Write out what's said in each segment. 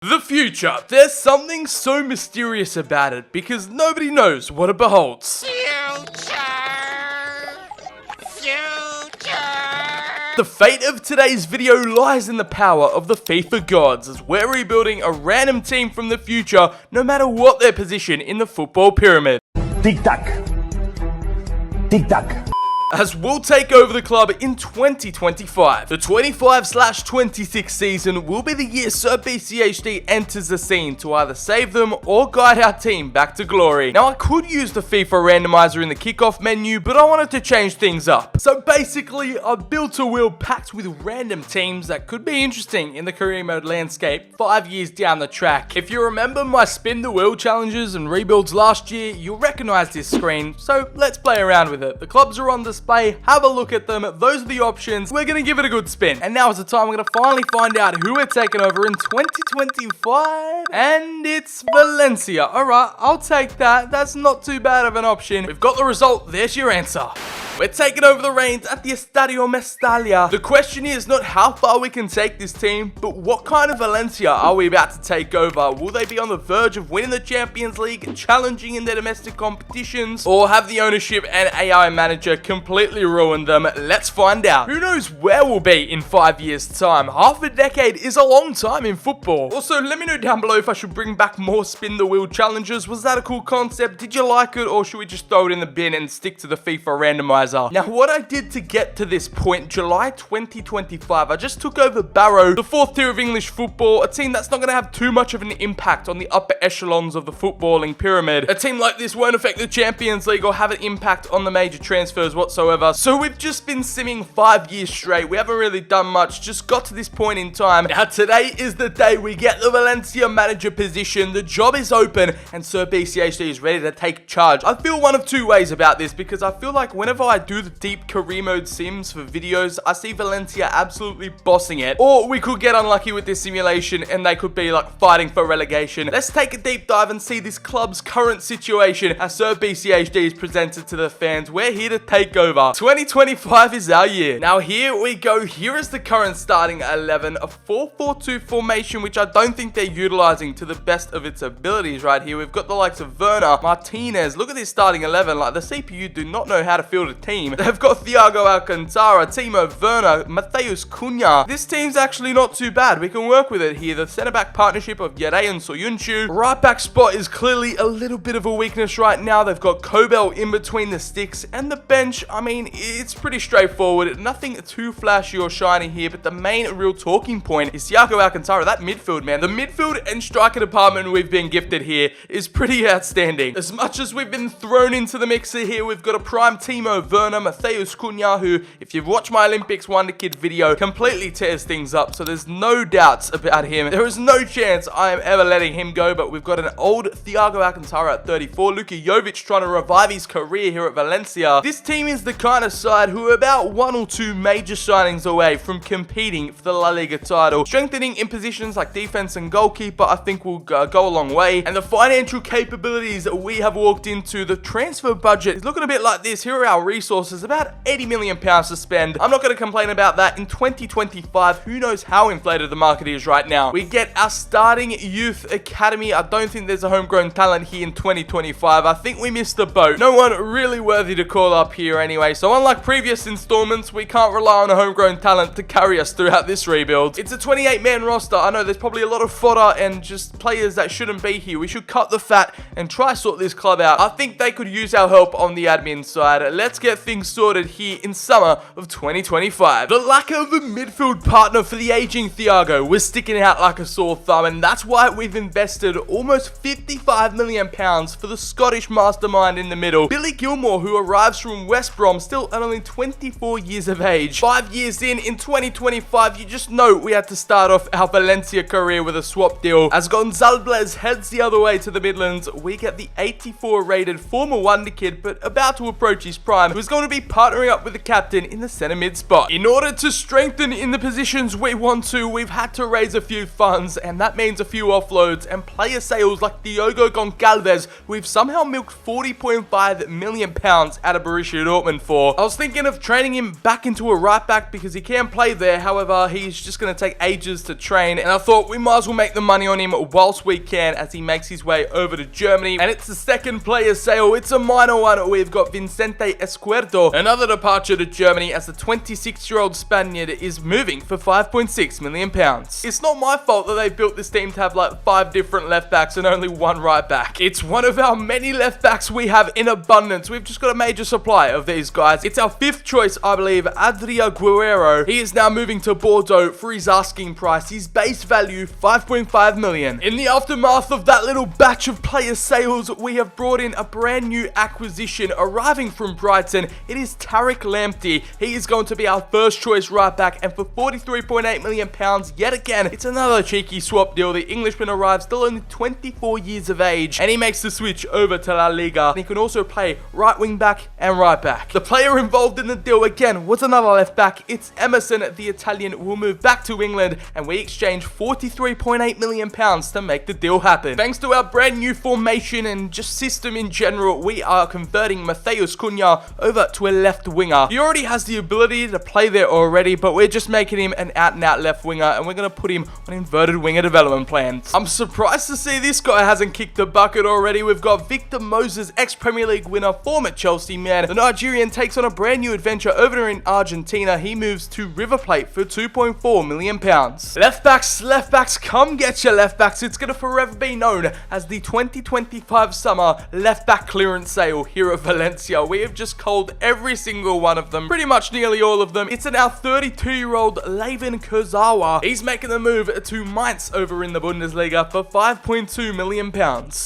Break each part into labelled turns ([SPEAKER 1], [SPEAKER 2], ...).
[SPEAKER 1] The future. There's something so mysterious about it because nobody knows what it beholds. The fate of today's video lies in the power of the FIFA gods as we're rebuilding a random team from the future no matter what their position in the football pyramid.
[SPEAKER 2] Tic-tac. Tic-tac.
[SPEAKER 1] As we'll take over the club in 2025. The 25/26 season will be the year Sir BCHD enters the scene to either save them or guide our team back to glory. Now I could use the FIFA randomizer in the kickoff menu, but I wanted to change things up. So basically, I've built a wheel packed with random teams that could be interesting in the career mode landscape 5 years down the track. If you remember my spin the wheel challenges and rebuilds last year, you'll recognize this screen, so let's play around with it. The clubs are on display. Have a look at them. Those are the options. We're going to give it a good spin. And now is the time we're going to finally find out who we're taking over in 2025. And it's Valencia. Alright, I'll take that. That's not too bad of an option. We've got the result. There's your answer. We're taking over the reins at the Estadio Mestalla. The question is not how far we can take this team, but what kind of Valencia are we about to take over? Will they be on the verge of winning the Champions League, challenging in their domestic competitions, or have the ownership and AI manager completely ruined them? Let's find out. Who knows where we'll be in 5 years' time? Half a decade is a long time in football. Also, let me know down below if I should bring back more spin the wheel challenges. Was that a cool concept? Did you like it, or should we just throw it in the bin and stick to the FIFA randomizer? Now, what I did to get to this point, July 2025, I just took over Barrow, the 4th tier of English football, a team that's not going to have too much of an impact on the upper echelons of the footballing pyramid. A team like this won't affect the Champions League or have an impact on the major transfers whatsoever. So we've just been simming 5 years straight. We haven't really done much, just got to this point in time. Now, today is the day we get the Valencia manager position. The job is open and Sir BCHD is ready to take charge. I feel one of two ways about this because I feel like whenever I do the deep career mode sims for videos, I see Valencia absolutely bossing it. Or we could get unlucky with this simulation and they could be like fighting for relegation. Let's take a deep dive and see this club's current situation as Sir BCHD is presented to the fans. We're here to take over. 2025 is our year. Now here we go. Here is the current starting 11. A 4-4-2 formation, which I don't think they're utilizing to the best of its abilities right here. We've got the likes of Werner, Martinez. Look at this starting 11. Like, the CPU do not know how to field a team. They've got Thiago Alcantara, Timo Werner, Matheus Cunha. This team's actually not too bad. We can work with it here. The centre-back partnership of Yere and Soyuncu. Right-back spot is clearly a little bit of a weakness right now. They've got Kobel in between the sticks. And the bench, I mean, it's pretty straightforward. Nothing too flashy or shiny here, but the main real talking point is Thiago Alcantara. That midfield, man. The midfield and striker department we've been gifted here is pretty outstanding. As much as we've been thrown into the mixer here, we've got a prime Timo Werner, Matheus Cunha, who, if you've watched my Olympics Wonder Kid video, completely tears things up, so there's no doubts about him. There is no chance I am ever letting him go, but we've got an old Thiago Alcantara at 34, Luka Jovic trying to revive his career here at Valencia. This team is the kind of side who are about 1 or 2 major signings away from competing for the La Liga title. Strengthening in positions like defense and goalkeeper, I think will go a long way, and the financial capabilities that we have walked into, the transfer budget is looking a bit like this. Here are our resources, about 80 million pounds to spend. I'm not going to complain about that. In 2025, who knows how inflated the market is right now. We get our starting youth academy. I don't think there's a homegrown talent here in 2025. I think we missed the boat. No one really worthy to call up here anyway. So unlike previous installments, we can't rely on a homegrown talent to carry us throughout this rebuild. It's a 28-man roster. I know there's probably a lot of fodder and just players that shouldn't be here. We should cut the fat and try sort this club out. I think they could use our help on the admin side. Let's get things sorted here in summer of 2025. The lack of a midfield partner for the aging Thiago was sticking out like a sore thumb, and that's why we've invested almost 55 million pounds for the Scottish mastermind in the middle, Billy Gilmore, who arrives from West Brom still at only 24 years of age. 5 years in 2025, you just know we had to start off our Valencia career with a swap deal. As Gonzalez heads the other way to the Midlands, we get the 84 rated former wonder kid, but about to approach his prime, who's going to be partnering up with the captain in the centre mid spot. In order to strengthen in the positions we want to, we've had to raise a few funds, and that means a few offloads and player sales like Diogo Goncalves, we've somehow milked £40.5 million out of Borussia Dortmund for. I was thinking of training him back into a right back because he can play there, however, he's just going to take ages to train, and I thought we might as well make the money on him whilst we can as he makes his way over to Germany. And it's the second player sale, it's a minor one. We've got Vicente Escuerdo, another departure to Germany as the 26-year-old Spaniard is moving for £5.6 million. It's not my fault that they built this team to have like 5 different left backs and only 1 right back. It's one of our many left backs we have in abundance. We've just got a major supply of these guys. It's our 5th choice, I believe, Adria Guerrero. He is now moving to Bordeaux for his asking price. His base value, £5.5 million. In the aftermath of that little batch of player sales, we have brought in a brand new acquisition arriving from Brighton. It is Tariq Lamptey. He is going to be our first choice right back, and for £43.8 million yet again, it's another cheeky swap deal. The Englishman arrives still only 24 years of age, and he makes the switch over to La Liga. And he can also play right wing back and right back. The player involved in the deal again was another left back. It's Emerson. The Italian will move back to England, and we exchange £43.8 million to make the deal happen. Thanks to our brand new formation and just system in general, we are converting Matheus Cunha over to a left winger. He already has the ability to play there already, but we're just making him an out-and-out left winger, and we're going to put him on inverted winger development plans. I'm surprised to see this guy hasn't kicked the bucket already. We've got Victor Moses, ex-Premier League winner, former Chelsea man. The Nigerian takes on a brand new adventure over there in Argentina. He moves to River Plate for £2.4 million. Left backs, come get your left backs. It's going to forever be known as the 2025 summer left back clearance sale here at Valencia. We have just culled every single one of them, pretty much nearly all of them. It's an now 32-year-old Levin Kurzawa. He's making the move to Mainz over in the Bundesliga for £5.2 million.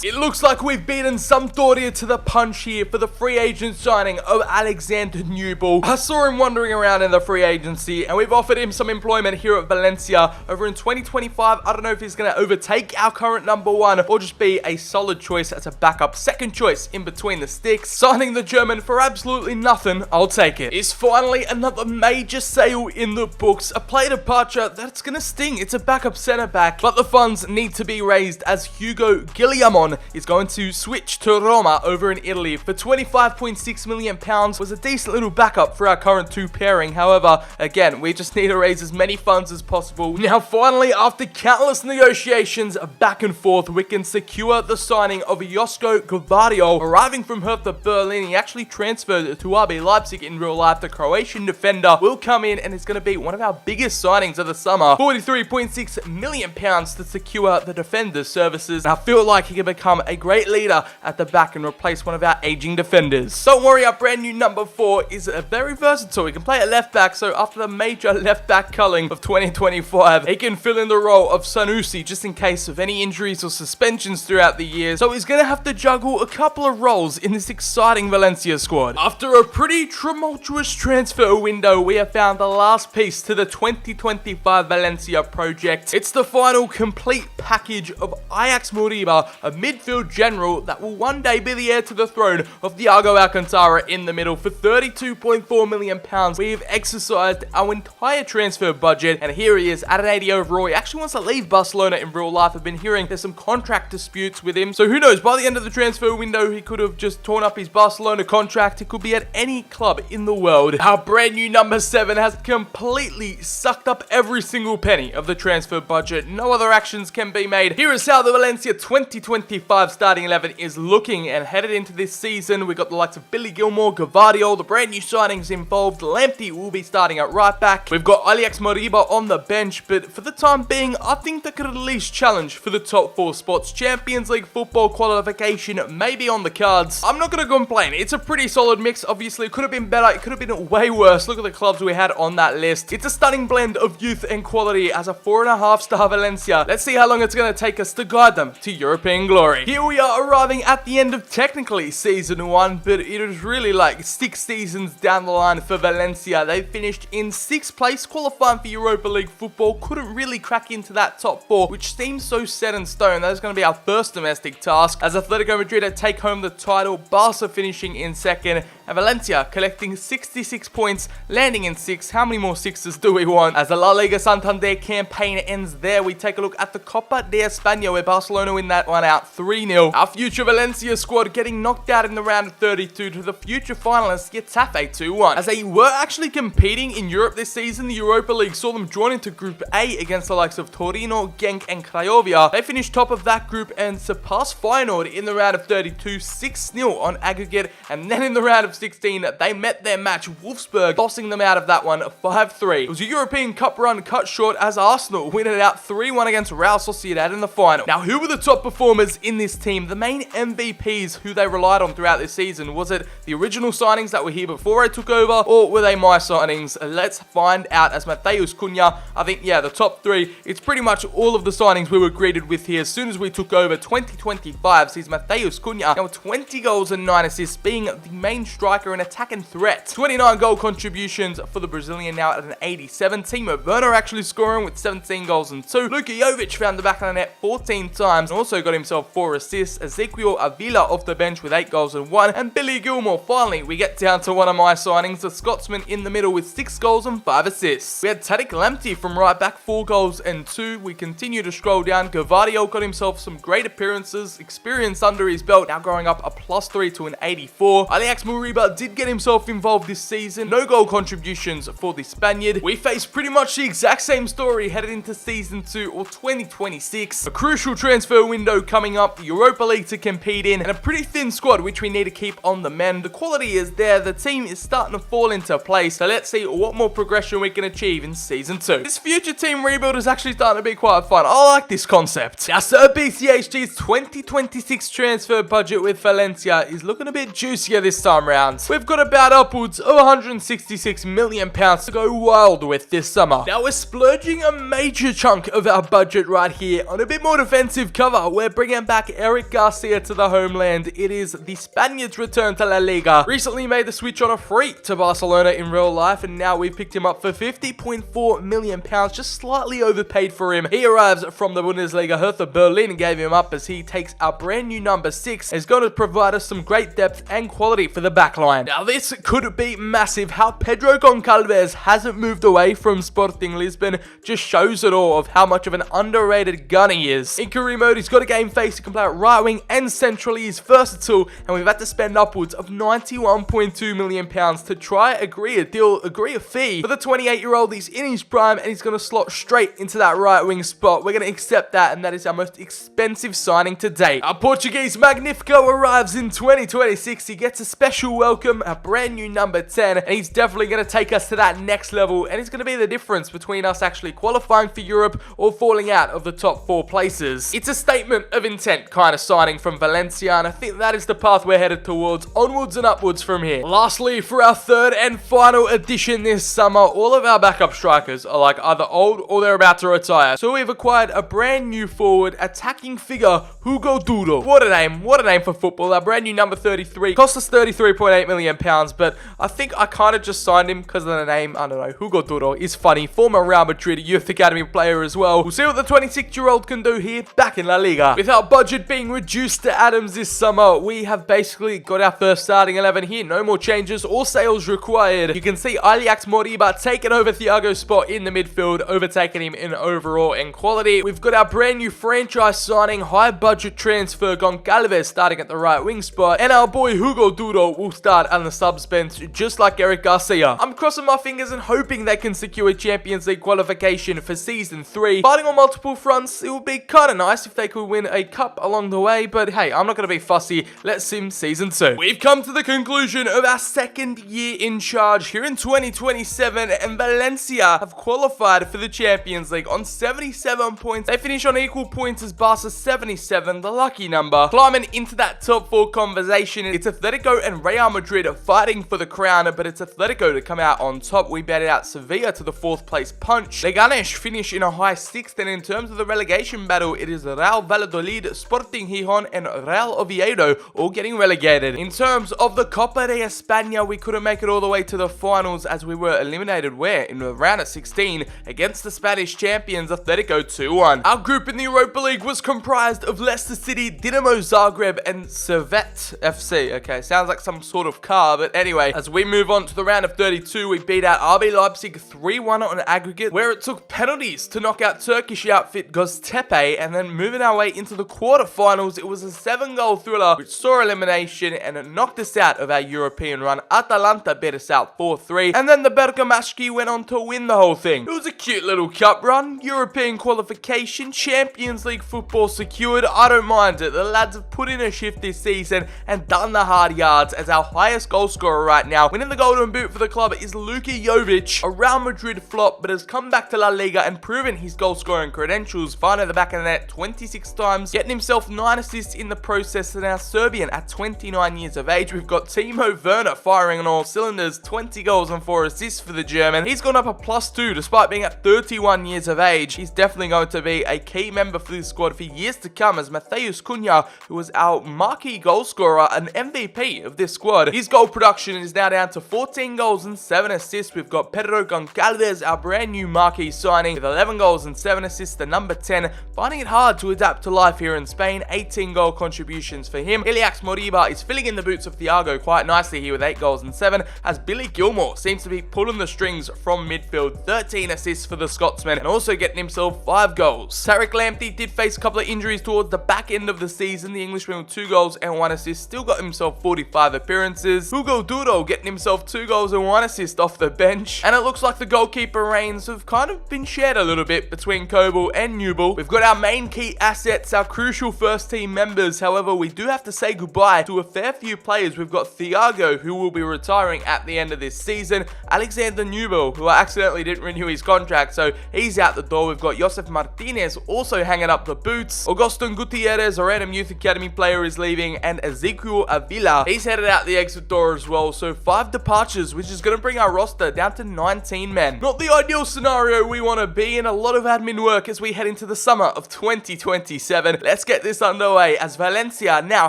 [SPEAKER 1] It looks like we've beaten Sampdoria to the punch here for the free agent signing of Alexander Newball. I saw him wandering around in the free agency, and we've offered him some employment here at Valencia over in 2025. I don't know if he's going to overtake our current number 1 or just be a solid choice as a backup second choice in between the sticks. Signing the German for absolutely nothing, I'll take it. It's finally another major sale in the books. A player departure that's going to sting. It's a backup centre back, but the funds need to be raised as Hugo Guillamon is going to switch to Roma over in Italy for £25.6 million. Was a decent little backup for our current 2 pairing. However, again, we just need to raise as many funds as possible. Now, finally, after countless negotiations back and forth, we can secure the signing of Josko Gvardiol. Arriving from Hertha Berlin, he actually transferred to RB Leipzig in real life. The Croatian defender will come in and is going to be one of our biggest signings of the summer. £43.6 million to secure the defender's services. And I feel like he can become a great leader at the back and replace one of our aging defenders. Don't worry, our brand new number 4 is very versatile. He can play at left back, so after the major left back culling of 2025, he can fill in the role of Sanusi just in case of any injuries or suspensions throughout the year. So he's going to have to juggle a couple of roles in this exciting Valencia squad. After a pretty tumultuous transfer window, we have found the last piece to the 2025 Valencia project. It's the final complete package of Ajax Moriba, a midfield general that will one day be the heir to the throne of Thiago Alcantara in the middle. For £32.4 million, we've exercised our entire transfer budget, and here he is at an 80 overall. He actually wants to leave Barcelona in real life. I've been hearing there's some contract disputes with him, so who knows, by the end of the transfer window, he could have just torn up his Barcelona contract. It could be at any club in the world. Our brand new number 7 has completely sucked up every single penny of the transfer budget. No other actions can be made. Here is how the Valencia 2025 starting 11 is looking, and headed into this season, we got the likes of Billy Gilmore, Gvardiol, the brand new signings involved. Lamptey will be starting at right back. We've got Ajax Moriba on the bench, but for the time being, I think they could at least challenge for the top 4 spots. Champions League football qualification may be on the cards. I'm not going to complain. It's a pretty solid mix. Obviously, it could have been better. It could have been way worse. Look at the clubs we had on that list. It's a stunning blend of youth and quality as a 4.5-star Valencia. Let's see how long it's going to take us to guide them to European glory. Here we are arriving at the end of technically season 1, but it was really like 6 seasons down the line for Valencia. They finished in 6th place, qualifying for Europa League football. Couldn't really crack into that top 4, which seems so set in stone. That is going to be our first domestic task as Atletico Madrid take home the title, Barca finishing in 2nd, and Valencia collecting 66 points, landing in 6th. How many more 6s do we want? As the La Liga Santander campaign ends there, we take a look at the Copa de España, where Barcelona win that one out 3-0. Our future Valencia squad getting knocked out in the round of 32 to the future finalists Getafe 2-1. As they were actually competing in Europe this season, the Europa League saw them join into Group A against the likes of Torino, Genk and Craiova. They finished top of that group and surpassed Feyenoord in the round of 32 6-0 on aggregate, and then in the round of 16 they met their match Wolfsburg, tossing them out of that one 5-3. It was a European Cup run cut short as Arsenal win it out 3-1 against Real Sociedad in the final. Now, who were the top performers in this team? The main MVPs who they relied on throughout this season? Was it the original signings that were here before I took over, or were they my signings? Let's find out. As Matheus Cunha, I think, yeah, the top three, it's pretty much all of the signings we were greeted with here as soon as we took over 2025 sees Matheus Cunha now 20 goals and 9 assists, being the main striker and attacking threat. 29 goal contributions for the Brazilian now at an 87. Timo Werner actually scoring with 17 goals and 2. Luka Jovic found the back of the net 14 times and also got himself 4 assists. Ezequiel Avila off the bench with 8 goals and 1. And Billy Gilmore, finally, we get down to one of my signings, the Scotsman in the middle with 6 goals and 5 assists. We had Tariq Lamptey from right back, 4 goals and 2. We continue to scroll down. Gavadio got himself some great appearances, experience under his belt, now growing up a +3 to an 84. Alex Muriba did get himself involved this season. No goal contributions for the Spaniard. We face pretty much the exact same story headed into Season 2 or 2026. A crucial transfer window coming up, the Europa League to compete in, and a pretty thin squad which we need to keep on the mend. The quality is there, the team is starting to fall into place, so let's see what more progression we can achieve in Season 2. This future team rebuild is actually starting to be quite fun. I like this concept. Now, Sir BCHD's 2026 transfer budget with Valencia is looking a bit juicier this time round. We've got about upwards of £166 million to go wild with this summer. Now, we're splurging a major chunk of our budget right here on a bit more defensive cover. We're bringing back Eric Garcia to the homeland. It is the Spaniard's return to La Liga. Recently made the switch on a free to Barcelona in real life, and now we've picked him up for £50.4 million, just slightly overpaid for him. He arrives from the Bundesliga. Hertha Berlin gave him up as he takes our brand new number 6. Is going to provide us some great depth and quality for the backline. Now, this could be massive. How Pedro Goncalves hasn't moved away from Sporting Lisbon just shows it all of how much of an underrated gunner he is. In career mode, he's got a game face to can play at right wing and centrally. He's versatile, and we've had to spend upwards of £91.2 million to try agree a fee for the 28-year-old. He's in his prime, and he's going to slot straight into that right wing spot. We're going to accept that, and that is our most expensive signing to date. Our Portuguese Magnifico arrives in 2026. He gets a special welcome, a brand new number 10, and he's definitely going to take us to that next level, and he's going to be the difference between us actually qualifying for Europe or falling out of the top 4 places. It's a statement of intent kind of signing from Valencia, and I think that is the path we're headed towards, onwards and upwards from here. Lastly, for our third and final edition this summer, all of our backup strikers are like either old or they're about to retire. So we've acquired a brand new forward, attacking figure, Hugo Duro. What a name for football. Our brand new number 33 cost us £33.8 million, but I think I kind of just signed him because of the name. I don't know, Hugo Duro is funny. Former Real Madrid Youth Academy player as well. We'll see what the 26-year-old can do here back in La Liga. With our budget being reduced to atoms this summer, we have basically got our first starting 11 here. No more changes or sales required. You can see Iliax Moriba taking over Thiago's spot in the midfield, overtaking him in overall and quality. We've got our brand new franchise signing, high budget transfer Goncalves starting at the right wing spot, and our boy Hugo Duro will start on the subs bench just like Eric Garcia. I'm crossing my fingers and hoping they can secure Champions League qualification for Season 3. Fighting on multiple fronts, it would be kind of nice if they could win a cup along the way, but hey, I'm not going to be fussy. Let's sim Season 2. We've come to the conclusion of our second year in charge here in 2027, and Valencia have qualified for the Champions League on 77 points. They finish on equal points as Barca 77, the lucky number. Climbing into that top 4 conversation, it's Atletico and Real Madrid fighting for the crown, but it's Atletico to come out on top. We batted out Sevilla to the 4th place punch. Leganes finish in a high 6th, and in terms of the relegation battle, it is Real Valladolid, Sporting Gijón, and Real Oviedo all getting relegated. In terms of the Copa de España, we couldn't make it all the way to the finals as we were eliminated in the round of 16 against the Spanish champions Atletico 2-1. Our group in the Europa League was comprised of Leicester City, Dinamo Zagreb, and Servette FC. Okay, sounds like some sort of car. But anyway, as we move on to the round of 32, we beat out RB Leipzig 3-1 on aggregate, where it took penalties to knock out Turkish outfit Göztepe, and then moving our way into the quarterfinals, it was a 7-goal thriller which saw elimination and it knocked us out of our European run. Atalanta beat us out 4-3, and then the Bergamaschi went on to win the whole thing. It was a cute little cup run, European qualification, Champions League football secured. I don't mind it. The lads have put in a shift this season and done the hard yards. As our highest goal scorer right now, winning the Golden Boot for the club, is Luka Jovic, a Real Madrid flop, but has come back to La Liga and proven his goal scoring credentials, finding the back of the net 26 times, getting himself 9 assists in the process, and now Serbian at 29 years of age. We've got Timo Werner firing on all cylinders, 20 goals and 4 assists for the German. He's gone up a +2 despite being at 31 years of age. He's definitely going to be a key member for this squad for years to come, as Mateusz Cunha, who was our marquee goal scorer, an MVP of this squad, his goal production is now down to 14 goals and 7 assists. We've got Pedro Goncalves, our brand new marquee signing, with 11 goals and 7 assists, the number 10, finding it hard to adapt to life here in Spain. 18 goal contributions for him. Iliax Moriba is filling in the boots of Thiago quite nicely here with 8 goals and 7, as Billy Gilmour seems to be pulling the strings from midfield. 13 assists for the Scotsman, and also getting himself 5 goals. Tariq Lamptey did face a couple of injuries towards the back end of the season. The Englishman with 2 goals and 1 assist still got himself 45 appearances. Hugo Duro getting himself 2 goals and 1 assist off the bench, and it looks like the goalkeeper reins have kind of been shared a little bit between Kobel and Newell. We've got our main key assets, our crucial first team members. However, we do have to say goodbye to a fair few players. We've got Thiago, who will be retiring at the end of this season. Alexander Newell, who I accidentally didn't renew his contract, so he's out the door. We've got Josef Martinez also hanging up the boots. Augustin Gutierrez, a random youth academy player, is leaving, and Ezequiel Avila, he's headed out the exit door as well. So 5 departures, which is going to bring our roster down to 19 men. Not the ideal scenario we want to be in. A lot of admin work as we head into the summer of 2027. Let's get this underway, as Valencia now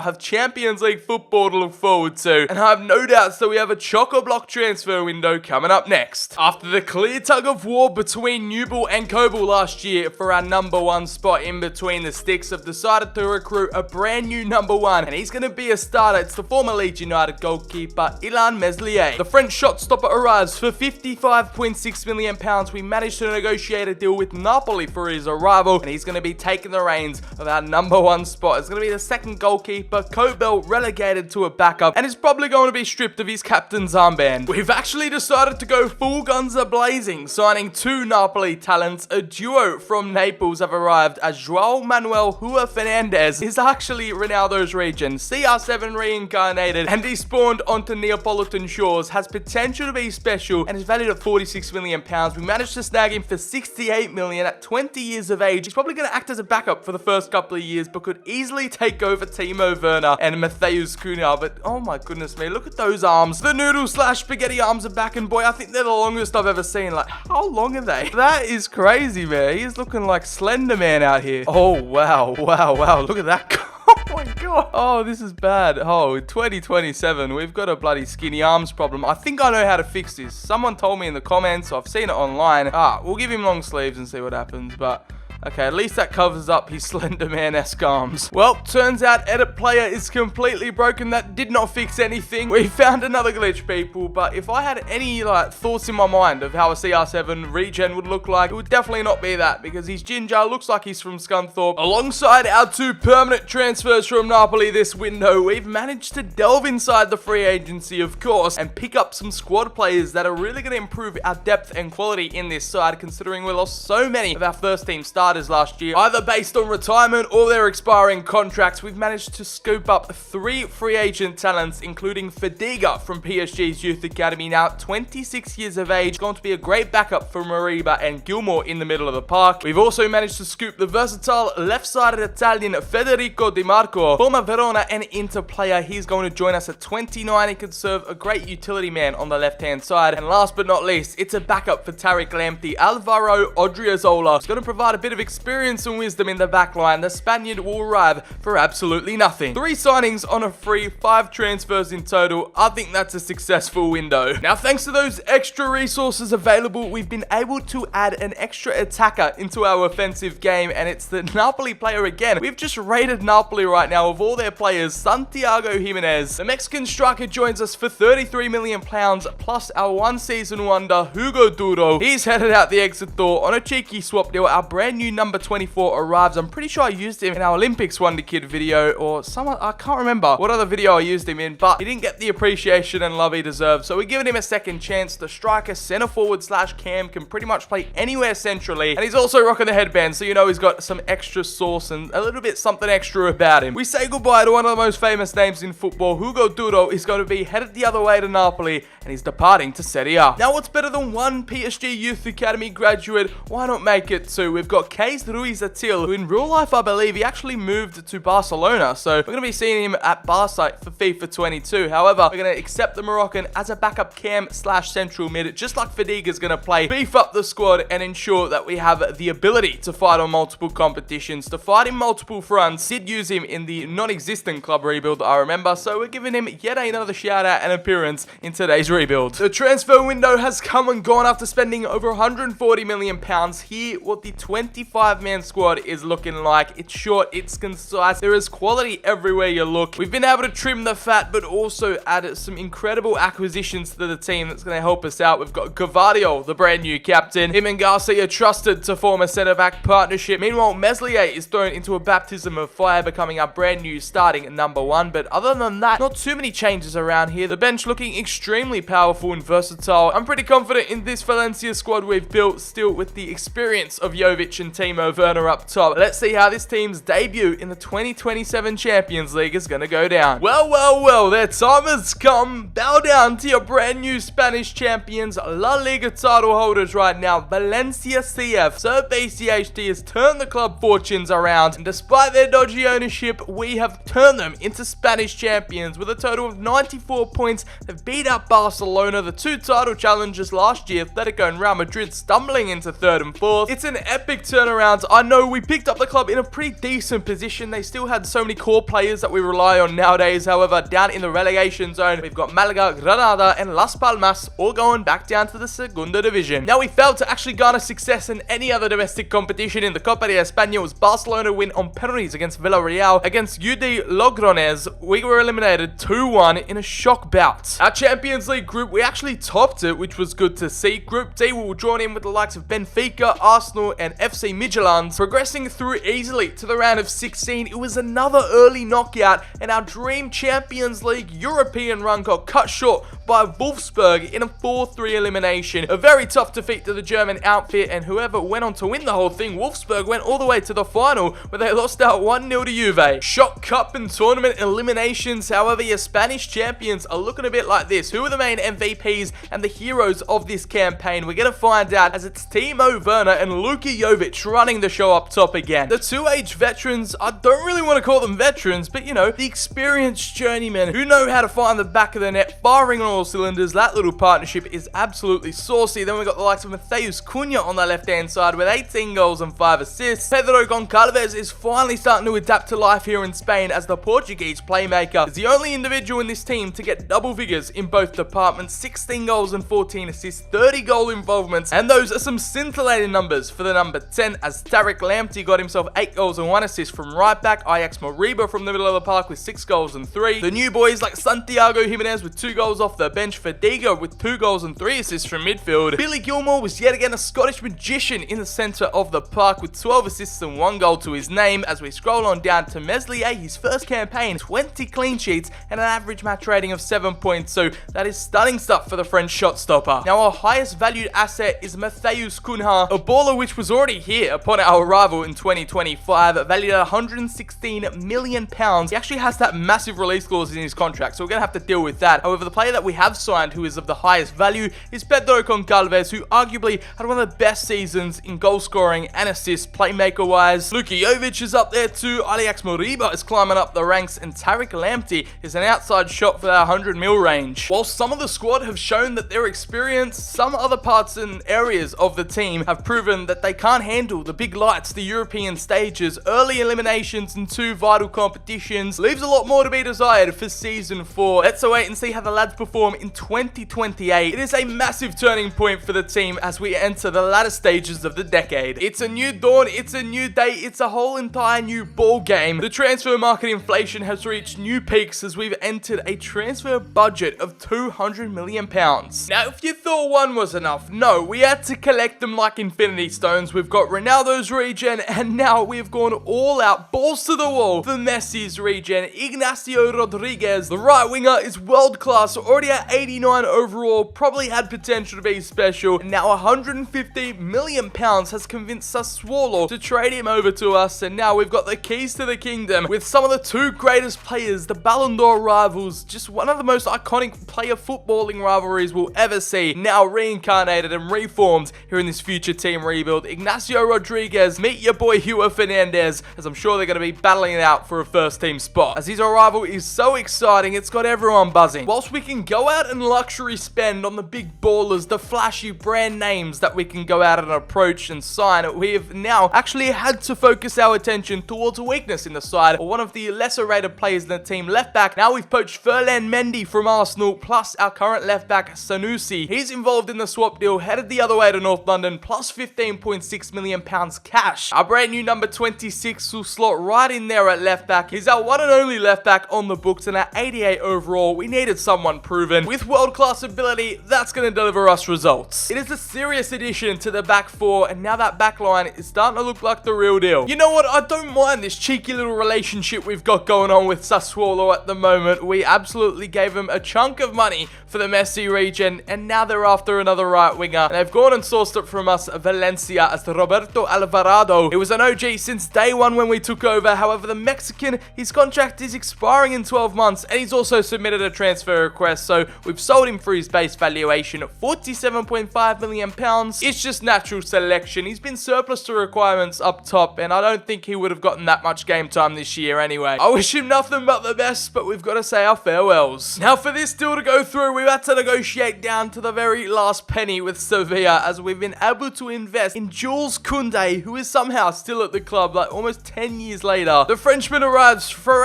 [SPEAKER 1] have Champions League football to look forward to, and I have no doubts that we have a chock-a-block transfer window coming up next. After the clear tug of war between Newell and Kobel last year for our number 1 spot in between the sticks, I've decided to recruit a brand new number 1, and he's going to be a starter. It's the former Leeds United goalkeeper Ilan Meslier. The French shot stopper arrives for £55.6 million. We managed to negotiate a deal with Napoli for his arrival, and he's going to be taking the reins of our number 1 spot. It's going to be the second goalkeeper. Kobel relegated to a backup, and is probably going to be stripped of his captain's armband. We've actually decided to go full guns a-blazing, signing 2 Napoli talents. A duo from Naples have arrived, as João Manuel Rua Fernandes is actually Ronaldo's region, CR7 reincarnated, and he spawned onto Neapolitan shores, has potential to be special, and is valued at £46 million. We managed to snag him for £68 million at 20 years of age. He's probably going to act as a backup for the first couple of years, but could easily take over Timo Werner and Mateusz Cunha. But oh my goodness me, look at those arms. The noodle/spaghetti arms are back, and boy, I think they're the longest I've ever seen. Like, how long are they? That is crazy, man. He's looking like Slender Man out here. Oh, wow. Look at that. Oh my god. Oh, this is bad. Oh, 2027, we've got a bloody skinny arms problem. I think I know how to fix this. Someone told me in the comments. I've seen it online. We'll give him long sleeves and see what happens, but okay, at least that covers up his Slender Man-esque arms. Well, turns out edit player is completely broken. That did not fix anything. We found another glitch, people, but if I had any thoughts in my mind of how a CR7 regen would look like, it would definitely not be that, because he's ginger, looks like he's from Scunthorpe. Alongside our 2 permanent transfers from Napoli this window, we've managed to delve inside the free agency, of course, and pick up some squad players that are really going to improve our depth and quality in this side, considering we lost so many of our first team starters last year, either based on retirement or their expiring contracts. We've managed to scoop up 3 free agent talents, including Fadiga from PSG's youth academy, now 26 years of age, going to be a great backup for Moriba and Gilmour in the middle of the park. We've also managed to scoop the versatile left-sided Italian Federico Di Marco, former Verona and Inter player. He's going to join us at 29. He could serve a great utility man on the left-hand side. And last but not least, it's a backup for Tariq Lamptey. Alvaro Odriozola is going to provide a bit of of experience and wisdom in the backline, the Spaniard will arrive for absolutely nothing. 3 signings on a free, 5 transfers in total. I think that's a successful window. Now, thanks to those extra resources available, we've been able to add an extra attacker into our offensive game, and it's the Napoli player again. We've just rated Napoli right now of all their players, Santiago Jimenez. The Mexican striker joins us for £33 million, plus our one-season wonder, Hugo Duro. He's headed out the exit door on a cheeky swap deal. Our brand new number 24 arrives. I'm pretty sure I used him in our Olympics Wonder Kid video, or someone, I can't remember what other video I used him in, but he didn't get the appreciation and love he deserved, so we're giving him a second chance. The striker, center forward slash cam, can pretty much play anywhere centrally, and he's also rocking the headband, so you know he's got some extra sauce and a little bit something extra about him. We say goodbye to one of the most famous names in football. Hugo Duro is going to be headed the other way to Napoli, and he's departing to Serie A. Now, what's better than one PSG Youth Academy graduate? Why not make it 2? We've got Kees Ruiz Atil, who in real life, I believe, he actually moved to Barcelona, so we're going to be seeing him at Barca for FIFA 22. However, we're going to accept the Moroccan as a backup cam slash central mid, just like Fadiga's going to play, beef up the squad and ensure that we have the ability to fight on multiple competitions, to fight in multiple fronts. Did use him in the non-existent club rebuild, I remember, so we're giving him yet another shout out and appearance in today's rebuild. The transfer window has come and gone after spending over £140 million. Here, what the 25-man squad is looking like. It's short, it's concise, there is quality everywhere you look. We've been able to trim the fat, but also add some incredible acquisitions to the team that's going to help us out. We've got Gavadio, the brand new captain. Him and Garcia trusted to form a centre-back partnership. Meanwhile, Meslier is thrown into a baptism of fire, becoming our brand new starting number 1. But other than that, not too many changes around here. The bench looking extremely powerful and versatile. I'm pretty confident in this Valencia squad we've built, still with the experience of Jovic and Timo Werner up top. Let's see how this team's debut in the 2027 Champions League is going to go down. Well, their time has come. Bow down to your brand new Spanish champions, La Liga title holders right now, Valencia CF. Sir BCHD has turned the club fortunes around, and despite their dodgy ownership, we have turned them into Spanish champions with a total of 94 points. They've beat out Barcelona, the 2 title challengers last year, Atletico and Real Madrid stumbling into 3rd and 4th. It's an epic turnaround. I know we picked up the club in a pretty decent position. They still had so many core players that we rely on nowadays. However, down in the relegation zone, we've got Malaga, Granada, and Las Palmas all going back down to the Segunda Division. Now, we failed to actually garner success in any other domestic competition. In the Copa de España, was Barcelona win on penalties against Villarreal. Against UD Logroñés, we were eliminated 2-1 in a shock bout. Our Champions League group, we actually topped it, which was good to see. Group D, we were drawn in with the likes of Benfica, Arsenal, and FC Midtjylland, progressing through easily to the round of 16. It was another early knockout, and our dream Champions League European run got cut short by Wolfsburg in a 4-3 elimination. A very tough defeat to the German outfit, and whoever went on to win the whole thing, Wolfsburg, went all the way to the final, where they lost out 1-0 to Juve. Shock Cup and tournament eliminations. However, your Spanish champions are looking a bit like this. Who are the main MVPs and the heroes of this campaign? We're going to find out, as it's Timo Werner and Luka Jovic running the show up top again. The 2-age veterans, I don't really want to call them veterans, but you know, the experienced journeymen who know how to find the back of the net, firing on all cylinders. That little partnership is absolutely saucy. Then we've got the likes of Mateus Cunha on the left-hand side with 18 goals and 5 assists. Pedro Goncalves is finally starting to adapt to life here in Spain as the Portuguese playmaker. Is the only individual in this team to get double figures in both departments, 16 goals and 14 assists, 30 goal involvements, and those are some scintillating numbers for the number 10, as Tariq Lamptey got himself 8 goals and 1 assist from right back, Ajax Moriba from the middle of the park with 6 goals and 3. The new boys like Santiago Jimenez with 2 goals off the bench, Fadiga with 2 goals and 3 assists from midfield. Billy Gilmore was yet again a Scottish magician in the centre of the park with 12 assists and 1 goal to his name. As we scroll on down to Meslier, his first campaign, 20 clean sheets and an average match rating of 7.2. That is stunning stuff for the French shot stopper. Now, our highest valued asset is Mateus Cunha, a baller which was already here upon our arrival in 2025, valued at £116 million. He actually has that massive release clause in his contract, so we're going to have to deal with that. However, the player that we have signed, who is of the highest value, is Pedro Goncalves, who arguably had one of the best seasons in goal scoring and assist playmaker wise. Luka Jovic is up there too, Alex Moriba is climbing up the ranks, and Tariq Lamptey is an outside shot for that 100 mil range. While some of the squad have shown that they're experienced, some other parts and areas of the team have proven that they can't handle the big lights, the European stages, early eliminations in 2 vital competitions. Leaves a lot more to be desired for season 4. Let's wait and see how the lads perform in 2028. It is a massive turning point for the team as we enter the latter stages of the decade. It's a new dawn, it's a new day, it's a whole entire new ball game. The transfer market inflation has reached new peaks as we've entered a transfer budget of £200 million. Now, if you thought one was enough, no, we had to collect them like infinity stones. We've got Ronaldo's regen, and now we've gone all out, balls to the wall, for Messi's regen. Ignacio Rodriguez, the right winger, is world class, already at 89 overall, probably had potential to be special, and now £150 million has convinced Sassuolo to trade him over to us, and now we've got the keys to the kingdom with some of the 2 greatest players, the Ballon d'Or rivals, just one of the most iconic player footballing rivalries we'll ever see, now reincarnated and reformed here in this future team rebuild. Ignacio Rodriguez, meet your boy Hua Fernandez, as I'm sure they're going to be battling it out for a first team spot. As his arrival is so exciting, it's got everyone buzzing. Whilst we can go out and luxury spend on the big ballers, the flashy brand names that we can go out and approach and sign, we have now actually had to focus our attention towards a weakness in the side, or one of the lesser rated players in the team, left back. Now we've poached Ferland Mendy from Arsenal, plus our current left back Sanusi. He's involved in the swap deal, headed the other way to North London, plus £15.6 million cash. Our brand new number 26 will slot right in there at left back. He's our one and only left back on the books, and at 88 overall, we needed someone proven with world class ability that's going to deliver us results. It is a serious addition to the back 4, and now that back line is starting to look like the real deal. You know what? I don't mind this cheeky little relationship we've got going on with Sassuolo at the moment. We absolutely gave them a chunk of money for the Messi regen, and now they're after another right winger, and they've gone and sourced it from us, Valencia, as Roberto Alvarado. It was an OG since day one when we took over. However, the Mexican, his contract is expiring in 12 months, and he's also submitted a transfer request, so we've sold him for his base valuation at £47.5 million. It's just natural selection. He's been surplus to requirements up top, and I don't think he would have gotten that much game time this year anyway. I wish him nothing but the best, but we've got to say our farewells. Now, for this deal to go through, we've had to negotiate down to the very last penny with Sevilla, as we've been able to invest in Jules Koundé, who is somehow still at the club like almost 10 years later. The Frenchman arrives for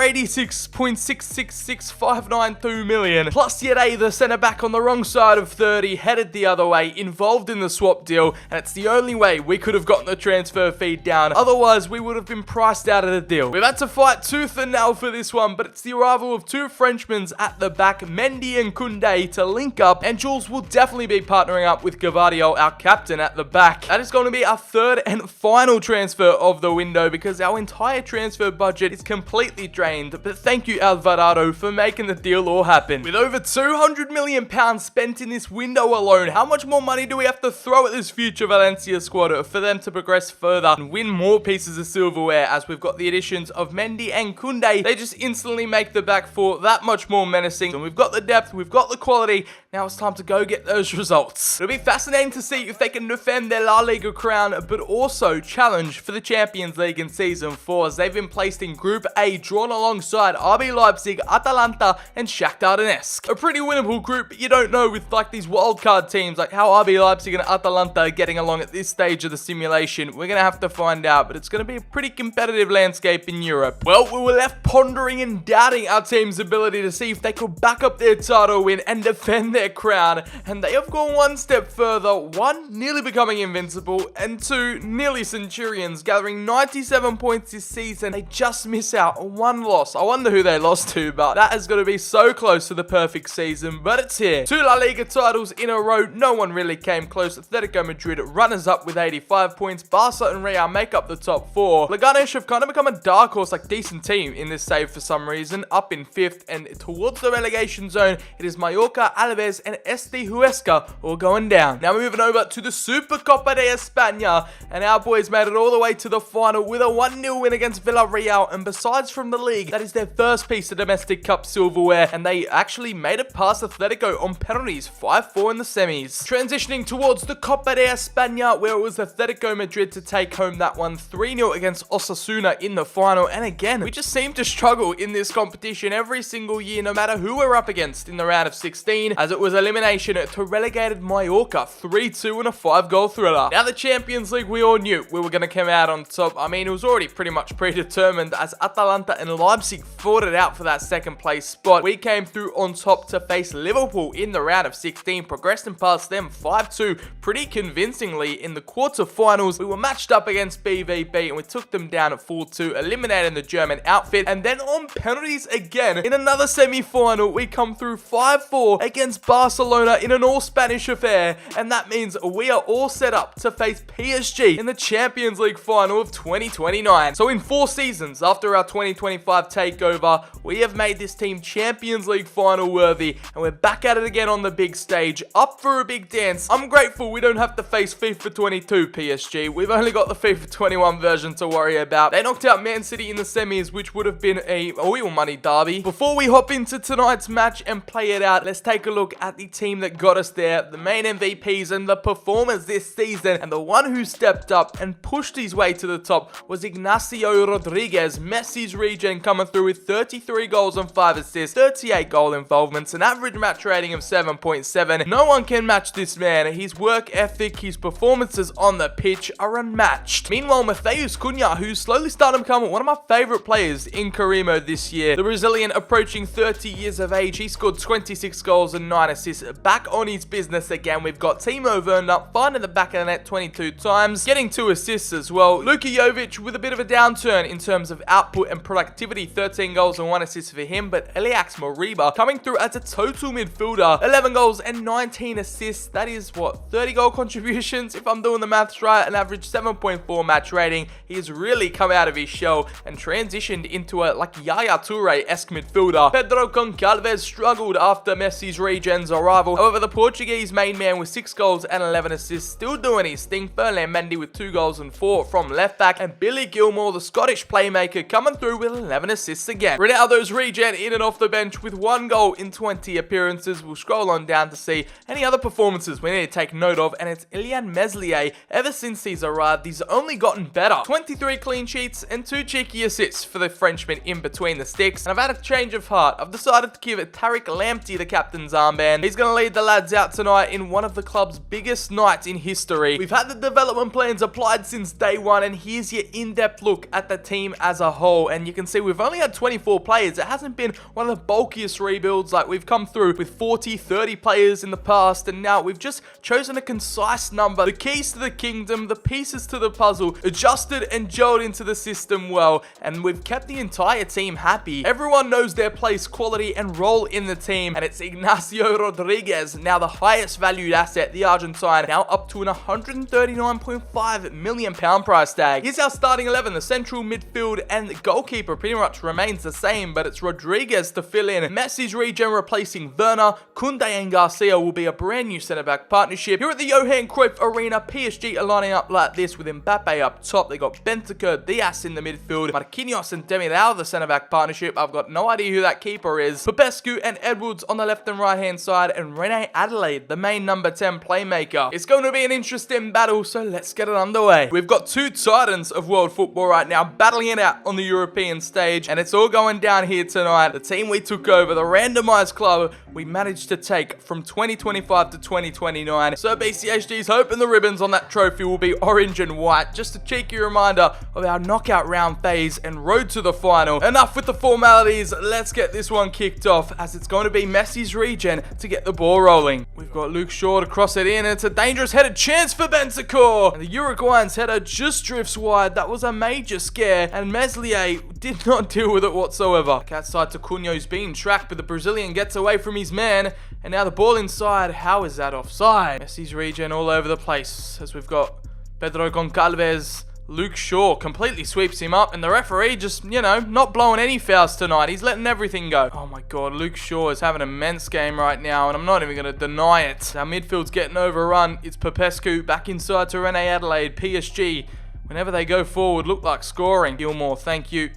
[SPEAKER 1] 86.666592 million, plus yet the centre back on the wrong side of 30, headed the other way, involved in the swap deal, and it's the only way we could have gotten the transfer fee down. Otherwise, we would have been priced out of the deal. We've had to fight tooth and nail for this one, but it's the arrival of 2 Frenchmen at the back, Mendy and Koundé, to link up, and Jules will definitely be partnering up with Gavardio, our captain, at the back. That is going to be our 3rd and final transfer of the window, because our entire transfer budget is completely drained, but thank you, Alvarado, for making the deal all happen. With over £200 million spent in this window alone, how much more money do we have to throw at this future Valencia squad for them to progress further and win more pieces of silverware? As we've got the additions of Mendy and Koundé, they just instantly make the back 4 that much more menacing, and we've got the depth, we've got the quality. Now it's time to go get those results. It'll be fascinating to see if they can defend their La Liga crown, but also challenge for the Champions League in Season 4, as they've been placed in Group A, drawn alongside RB Leipzig, Atalanta, and Shakhtar Donetsk. A pretty winnable group, but you don't know with like these wildcard teams, like how RB Leipzig and Atalanta are getting along at this stage of the simulation. We're going to have to find out, but it's going to be a pretty competitive landscape in Europe. Well, we were left pondering and doubting our team's ability to see if they could back up their title win and defend their crown, and they have gone one step further. 1, nearly becoming invincible, and 2, nearly Centurions, gathering 97 points this season. They just miss out on 1 loss. I wonder who they lost to, but that is going to be so close to the perfect season, but it's here. 2 La Liga titles in a row. No one really came close. Atletico Madrid runners up with 85 points. Barca and Real make up the top 4. Leganes have kind of become a dark horse, like decent team in this save for some reason, up in 5th, and towards the relegation zone, it is Mallorca, Alaves, and Este Huesca all going down. Now we're moving over to the Supercopa de España, and our boys made it all the way to the final with a 1-0 win against Villarreal, and besides from the league, that is their first piece of domestic cup silverware, and they actually made it past past Atletico on penalties 5-4 in the semis. Transitioning towards the Copa de España, where it was Atletico Madrid to take home that one 3-0 against Osasuna in the final. And again, we just seem to struggle in this competition every single year, no matter who we're up against in the round of 16, as it was elimination to relegated Mallorca 3-2 in a 5-goal thriller. Now the Champions League, we all knew we were going to come out on top. I mean, it was already pretty much predetermined as Atalanta and Leipzig fought it out for that second place spot. We came through on top to face Liverpool in the round of 16, progressing past them 5-2 pretty convincingly in the quarterfinals. We were matched up against BVB and we took them down at 4-2, eliminating the German outfit. And then on penalties again, in another semi-final, we come through 5-4 against Barcelona in an all-Spanish affair. And that means we are all set up to face PSG in the Champions League final of 2029. So in 4 seasons after our 2025 takeover, we have made this team Champions League final worthy, and we're back at it again on the big stage, up for a big dance. I'm grateful we don't have to face FIFA 22 PSG. We've only got the FIFA 21 version to worry about. They knocked out Man City in the semis, which would have been a oil money derby. Before we hop into tonight's match and play it out, let's take a look at the team that got us there, the main MVPs and the performers this season. And the one who stepped up and pushed his way to the top was Ignacio Rodriguez, Messi's regen, coming through with 33 goals and 5 assists, 38 goal involvements, an average match rating of 7.7. No one can match this man. His work ethic, his performances on the pitch are unmatched. Meanwhile, Matheus Cunha, who's slowly starting to become one of my favorite players in Carimo this year. The Brazilian approaching 30 years of age, he scored 26 goals and 9 assists. Back on his business again, we've got Timo Werner finding the back of the net 22 times, getting 2 assists as well. Luka Jovic with a bit of a downturn in terms of output and productivity, 13 goals and 1 assist for him, but Eliax Moriba coming through as a total midfielder, 11 goals and 19 assists. That is, what, 30 goal contributions, if I'm doing the maths right, an average 7.4 match rating. He has really come out of his shell and transitioned into a, like, Yaya Toure-esque midfielder. Pedro Goncalves struggled after Messi's regen's arrival. However, the Portuguese main man with 6 goals and 11 assists, still doing his thing. Ferland Mendy with 2 goals and 4 from left back, and Billy Gilmore, the Scottish playmaker, coming through with 11 assists again. Ronaldo's regen in and off the bench with 1 goal in 20 appearances. We'll scroll on down to see any other performances we need to take note of, and it's Ilian Meslier. Ever since he's arrived, he's only gotten better. 23 clean sheets and 2 cheeky assists for the Frenchman in between the sticks. And I've had a change of heart. I've decided to give Tariq Lamptey the captain's armband. He's going to lead the lads out tonight in one of the club's biggest nights in history. We've had the development plans applied since day one, and here's your in-depth look at the team as a whole. And you can see we've only had 24 players. It hasn't been one of the bulkiest rebuilds. Like, we've come through with 40, 30 players in the past, and now we've just chosen a concise number. The keys to the kingdom, the pieces to the puzzle, adjusted and gelled into the system well, and we've kept the entire team happy. Everyone knows their place, quality, and role in the team, and it's Ignacio Rodriguez, now the highest valued asset, the Argentine, now up to an £139.5 million price tag. Here's our starting 11. The central midfield and the goalkeeper pretty much remains the same, but it's Rodriguez to fill in. Messi's regen replacing Werner. Koundé and Garcia will be a brand new centre-back partnership. Here at the Johan Cruyff Arena, PSG are lining up like this with Mbappe up top. They got Bentancur, Diaz in the midfield, Marquinhos and Demiral the centre-back partnership. I've got no idea who that keeper is. Popescu and Edwards on the left and right hand side, and Rene Adelaide, the main number 10 playmaker. It's going to be an interesting battle, so let's get it underway. We've got 2 titans of world football right now battling it out on the European stage, and it's all going down here tonight. The team we took over, the randomised club we managed to take from 2025 to 2029. Sir BCHD's hoping the ribbons on that trophy will be orange and white. Just a cheeky reminder of our knockout round phase and road to the final. Enough with the formalities, let's get this one kicked off, as it's going to be Messi's regen to get the ball rolling. We've got Luke Shaw to cross it in, and it's a dangerous headed chance for Bentancur. And the Uruguayan's header just drifts wide. That was a major scare, and Meslier did not deal with it whatsoever. Back outside to Cunha, who's being tracked, but the Brazilian gets away from his man, and now the ball inside. How is that offside? Messi's regen all over the place, as we've got Pedro Goncalves. Luke Shaw completely sweeps him up, and the referee just, not blowing any fouls tonight. He's letting everything go. Oh my god, Luke Shaw is having an immense game right now, and I'm not even going to deny it. Our midfield's getting overrun. It's Popescu back inside to Rene Adelaide. PSG, whenever they go forward, look like scoring. Gilmore, thank you.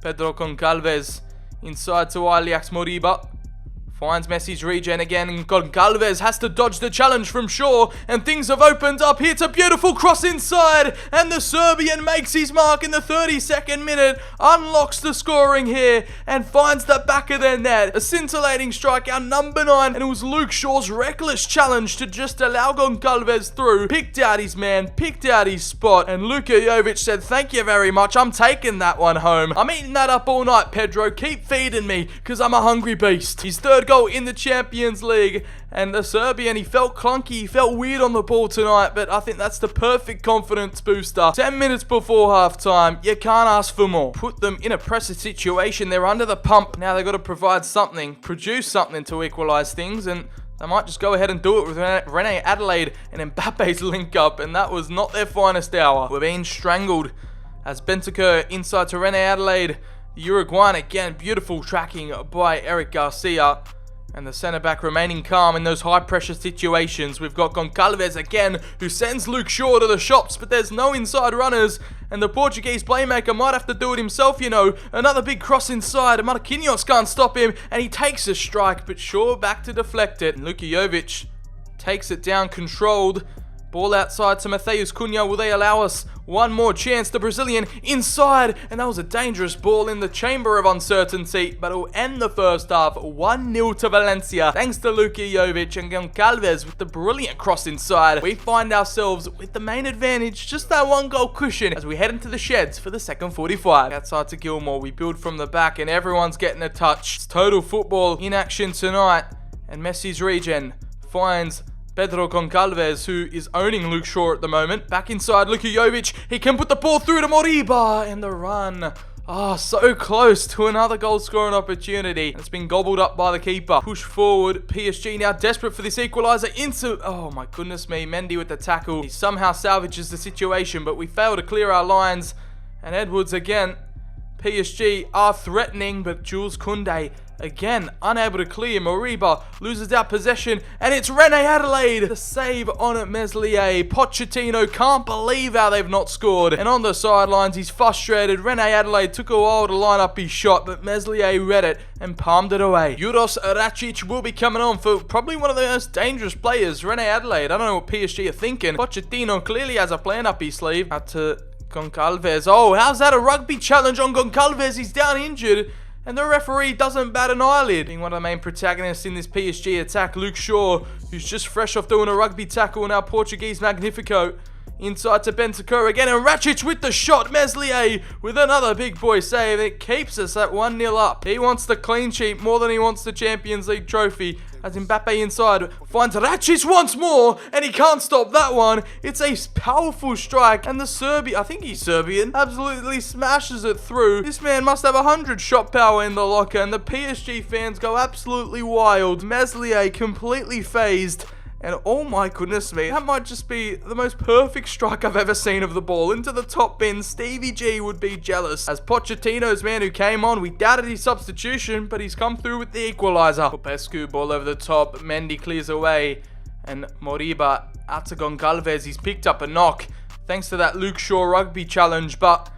[SPEAKER 1] Pedro Goncalves inside to Eliax Moriba. Finds Messi's regen again, and Goncalves has to dodge the challenge from Shaw, and things have opened up. It's a beautiful cross inside, and the Serbian makes his mark in the 32nd minute, unlocks the scoring here, and finds the back of their net. A scintillating strike, our number 9, and it was Luke Shaw's reckless challenge to just allow Goncalves through. Picked out his man, picked out his spot, and Luka Jovic said, "Thank you very much, I'm taking that one home. I'm eating that up all night, Pedro. Keep feeding me, because I'm a hungry beast." His third goal in the Champions League, and the Serbian, he felt clunky, he felt weird on the ball tonight, but I think that's the perfect confidence booster. 10 minutes before halftime, you can't ask for more. Put them in a pressure situation, they're under the pump. Now they've got to provide something, produce something to equalise things, and they might just go ahead and do it with Rene Adelaide and Mbappe's link up, and that was not their finest hour. We're being strangled as Bentancur inside to Rene Adelaide. The Uruguayan again, beautiful tracking by Eric Garcia. And the centre-back remaining calm in those high-pressure situations. We've got Goncalves again, who sends Luke Shaw to the shops, but there's no inside runners. And the Portuguese playmaker might have to do it himself, you know. Another big cross inside, and Marquinhos can't stop him, and he takes a strike, but Shaw back to deflect it. And Luka Jovic takes it down, controlled. Ball outside to Matheus Cunha. Will they allow us one more chance? The Brazilian inside, and that was a dangerous ball in the chamber of uncertainty, but it will end the first half 1-0 to Valencia, thanks to Luka Jovic and Goncalves with the brilliant cross inside. We find ourselves with the main advantage, just that one goal cushion, as we head into the sheds for the second 45. Outside to Gilmore, we build from the back, and everyone's getting a touch. It's total football in action tonight, and Messi's regen finds Pedro Goncalves, who is owning Luke Shaw at the moment. Back inside, Luka Jovic. He can put the ball through to Moriba, and the run. So close to another goal scoring opportunity. It's been gobbled up by the keeper. Push forward. PSG now desperate for this equaliser. Oh my goodness me. Mendy with the tackle. He somehow salvages the situation, but we fail to clear our lines. And Edwards again. PSG are threatening, but Jules Koundé again unable to clear. Moriba loses out possession, and it's Rene Adelaide. The save on it, Meslier. Pochettino can't believe how they've not scored, and on the sidelines he's frustrated. Rene Adelaide took a while to line up his shot, but Meslier read it and palmed it away. Juros Racic will be coming on for probably one of the most dangerous players, Rene Adelaide. I don't know what PSG are thinking. Pochettino clearly has a plan up his sleeve. Out to Goncalves. Oh, how's that a rugby challenge on Goncalves? He's down injured, and the referee doesn't bat an eyelid. Being one of the main protagonists in this PSG attack, Luke Shaw, who's just fresh off doing a rugby tackle in our Portuguese Magnifico. Inside to Bentancur again, and Racic with the shot. Meslier with another big boy save. It keeps us at 1-0 up. He wants the clean sheet more than he wants the Champions League trophy. As Mbappe inside finds Racic once more, and he can't stop that one. It's a powerful strike, and the Serbian, I think he's Serbian, absolutely smashes it through. This man must have 100 shot power in the locker, and the PSG fans go absolutely wild. Meslier completely phased. And oh my goodness me, that might just be the most perfect strike I've ever seen of the ball. Into the top bin, Stevie G would be jealous. As Pochettino's man who came on, we doubted his substitution, but he's come through with the equaliser. Popescu, ball over the top, Mendy clears away. And Moriba out to Goncalves, he's picked up a knock. Thanks to that Luke Shaw rugby challenge, but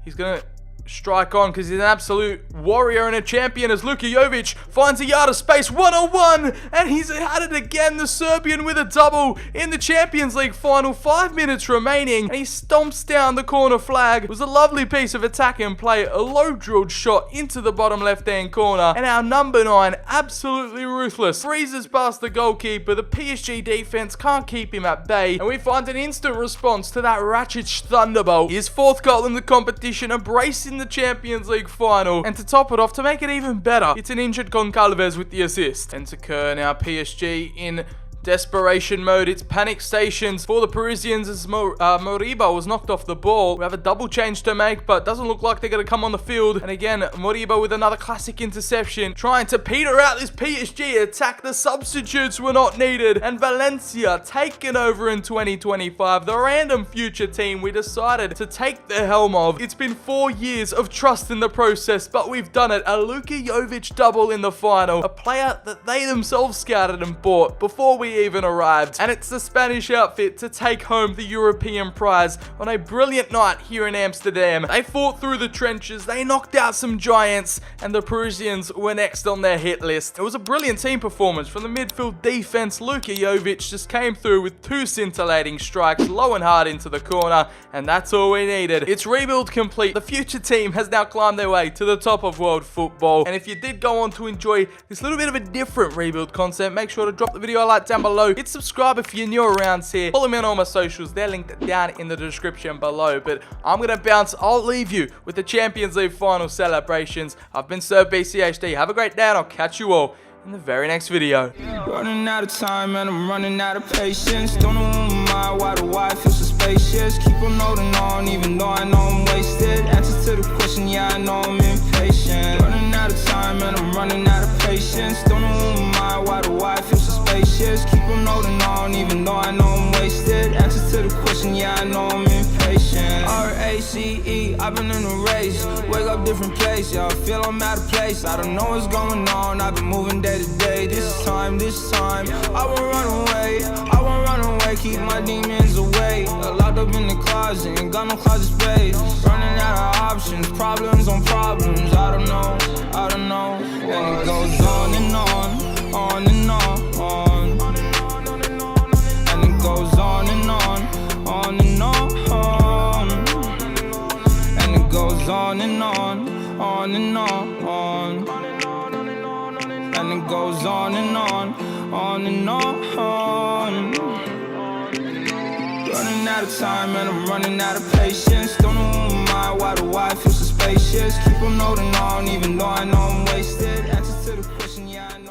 [SPEAKER 1] he's going to strike on because he's an absolute warrior and a champion as Luka Jovic finds a yard of space one-on-one, and he's had it again. The Serbian with a double in the Champions League final. 5 minutes remaining, and he stomps down the corner flag. It was a lovely piece of attack and play, a low drilled shot into the bottom left-hand corner, and our number 9, absolutely ruthless, freezes past the goalkeeper. The PSG defense can't keep him at bay, and we find an instant response to that Racic thunderbolt. His 4th goal in the competition, a brace in the Champions League final, and to top it off, to make it even better, it's an injured Goncalves with the assist. And to Kerr now, PSG in desperation mode. It's panic stations for the Parisians as Moriba was knocked off the ball. We have a double change to make, but doesn't look like they're going to come on the field. And again, Moriba with another classic interception, trying to peter out this PSG attack. The substitutes were not needed, and Valencia taken over in 2025. The random future team we decided to take the helm of. It's been 4 years of trust in the process, but we've done it. A Luka Jovic double in the final, a player that they themselves scouted and bought before we we even arrived, and it's the Spanish outfit to take home the European prize on a brilliant night here in Amsterdam. They fought through the trenches, they knocked out some giants, and the Parisians were next on their hit list. It was a brilliant team performance from the midfield defense. Luka Jovic just came through with 2 scintillating strikes low and hard into the corner, and that's all we needed. It's rebuild complete. The future team has now climbed their way to the top of world football, and if you did go on to enjoy this little bit of a different rebuild content, make sure to drop the video a like down below. Hit subscribe if you're new around here. Follow me on all my socials. They're linked down in the description below. But I'm gonna bounce. I'll leave you with the Champions League final celebrations. I've been Sir BCHD. Have a great day, and I'll catch you all in the very next video.
[SPEAKER 2] Running out of time and I'm running out of patience. Don't know why do I feel so spacious? Keep on holding on even though I know I'm wasted. Answer to the question, yeah, I know I'm impatient. Running out of time and I'm running out of patience. Don't know why do I feel so spacious? Keep on holding on even though I know I'm wasted. Answer to the question, yeah, I know I'm impatient. RACE, I've been in a race. Wake up different place, yeah, I feel I'm out of place. I don't know what's going on, I've been moving day to day. This time, I won't run away, keep my demons away. Locked up in the closet, ain't got no closet space. Running out of options, problems on problems. I don't know. And it goes on and on and on. And it goes on and on and on. And it goes on and on and on. And it goes on and on and on. Running out of time and I'm running out of patience. Don't know why do I feel so spacious? Keep on holding on even though I know I'm wasted. Answer to the question, yeah, I know.